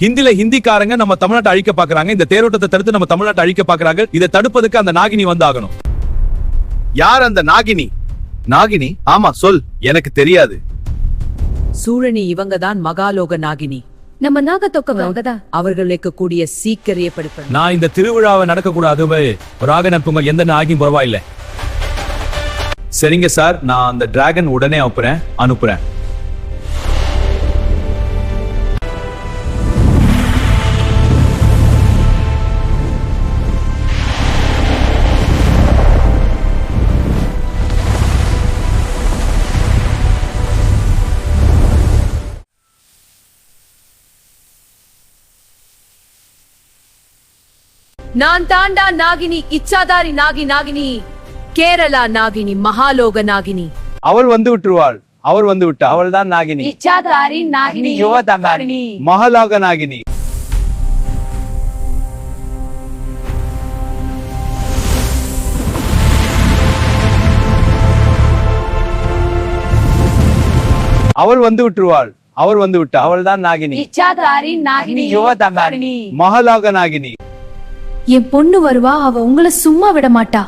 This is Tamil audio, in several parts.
ஹிந்திக்காரங்க நம்ம தமிழ்நாட்டை அழிக்க பாக்குறாங்க. இந்த தேரோட்டத்தை தடுத்து நம்ம தமிழ்நாட்டை அழிக்க பாக்குறாங்க. இதை தடுப்பதற்கு அந்த நாகினி வந்தாகணும். யார் அந்த நாகினி? நாகினி? ஆமா, சொல். எனக்கு தெரியாது. சூழனி இவங்கதான் மகாலோக நாகினி. நம்ம நாகத்தொக்கவங்கதான். அவர்களுக்கு கூடிய சீக்கிரியப்படுத்த நான் இந்த திருவிழாவை நடக்க கூடாது. ராக நட்புங்க எந்த நாகியும் பரவாயில்ல. சரிங்க சார், நான் அந்த டிராகன் உடனே அனுப்புறேன். நான் தாண்டா நாகினி, இச்சாதாரி நாகினி, கேரளா நாகினி, மகாலோக நாகினி. அவள் வந்து விட்டுருவாள். அவள் தான் நாகினி, இச்சாதாரி நாகினி, யுவதாங்கினி, மகாலோக நாகினி. அவள் வந்து விட்டுருவாள். அவள் தான் நாகினி, இச்சாதாரி நாகினி, யுவதாங்கினி, மகாலோக நாகினி. என் பொண்ணு வருவா, அவ உங்களை சும்மா விட மாட்டா.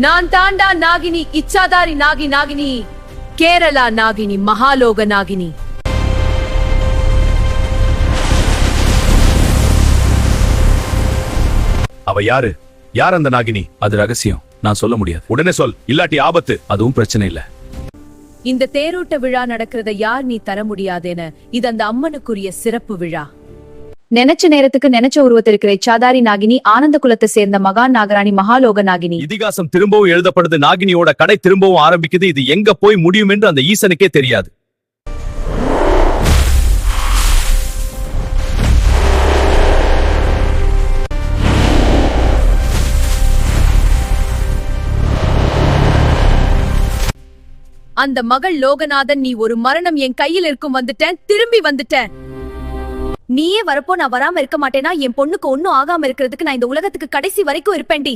நான் தாண்டா நாகினி, இச்சாதாரி நாகினி, கேரளா நாகினி, மகாலோக நாகினி. அவ யார் அந்த நாகினி? அது ரகசியம், நான் சொல்ல முடியாது. உடனே சொல், இல்லாட்டி ஆபத்து. அதுவும் பிரச்சனை இல்ல. இந்த தேரோட்ட விழா நடக்கிறத யார் நீ தர முடியாதேன. இது அந்த அம்மனுக்குரிய சிறப்பு விழா. நினைச்ச நேரத்துக்கு நினைச்ச உருவத்தில் இருக்கிற இச்சாதாரி நாகினி, ஆனந்த குலத்தை சேர்ந்த மகான் நாகராணி, மகாலோக நாகினி. இதிகாசம் திரும்பவும் எழுதப்படுது. நாகினியோட கடை திரும்பவும் ஆரம்பிக்குது. இது எங்க போய் முடியும் என்று அந்த ஈசனுக்கே தெரியாது. அந்த மகள் லோகநாதன், நீ ஒரு மரணம் என் கையில் இருக்கும். திரும்பி வந்துட்டேன். நீயே வரப்போ நான் வராம இருக்க மாட்டேனா? என் பொண்ணுக்கு ஒன்னும் ஆகாம இருக்கிறதுக்கு நான் இந்த உலகத்துக்கு கடைசி வரைக்கும் இருப்பேன்டி.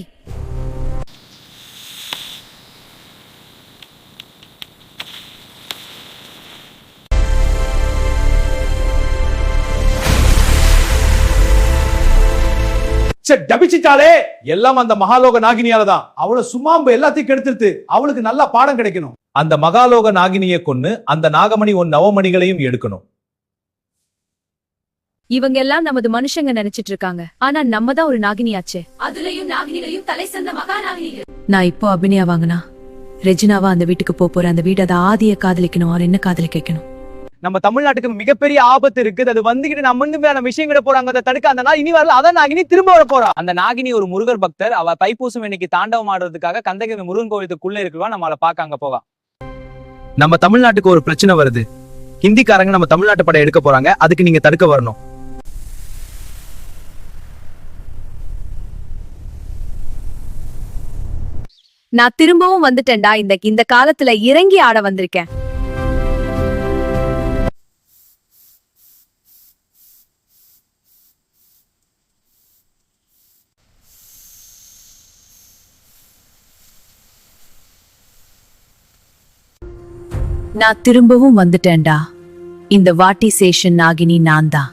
டபிச்சிட்டாலே எல்லாம் அந்த மகாலோக நாகினியாலதான். அவளை சும்மாம்பு எல்லாத்தையும் கெடுத்துட்டு அவளுக்கு நல்ல பாடம் கிடைக்கணும். அந்த மகாலோக நாகினியை கொன்னு அந்த நாகமணி நவமணிகளையும் எடுக்கணும். இவங்க எல்லாம் நமது மனுஷங்க நினைச்சிட்டு இருக்காங்க. ஆனா நம்ம தான் ஒரு நாகினியாச்சே. அதுலயும் நாகினிகளையும் தலை சந்த மகா நாகினிகள். நான் இப்போ அபிநயா வாங்கினா ரெஜினாவா அந்த வீட்டுக்கு போறேன். அந்த வீடு அதை ஆதிய காதலிக்கணும். அவர் என்ன காதலிக்க வைக்கணும். நம்ம தமிழ்நாட்டுக்கு மிகப்பெரிய ஆபத்து இருக்குது. அது வந்துகிட்டு நம்ம விஷயம் கிட்ட போறாங்க. அதை தடுக்க அந்த நாள் இனி வரல. அதான் நாகினி திரும்ப வர போறா. அந்த நாகினி ஒரு முருகர் பக்தர். அவ தைப்பூசம் இன்னைக்கு தாண்டவம் ஆடுறதுக்காக கந்தகிரி முருகன் கோவிலுக்குள்ள இருக்குவா. நம்மள பாக்க அங்க போகலாம். நம்ம தமிழ்நாட்டுக்கு ஒரு பிரச்சனை வருது. ஹிந்திக்காரங்க நம்ம தமிழ்நாட்டு படம் எடுக்க போறாங்க. அதுக்கு நீங்க தடுக்க வரணும். நான் திரும்பவும் வந்துட்டேன்டா. இந்த காலத்துல இறங்கி ஆட வந்திருக்கேன். நான் திரும்பவும் வந்துட்டேன்டா. இந்த வாட்டி சேஷன் நாகினி நான் தான்.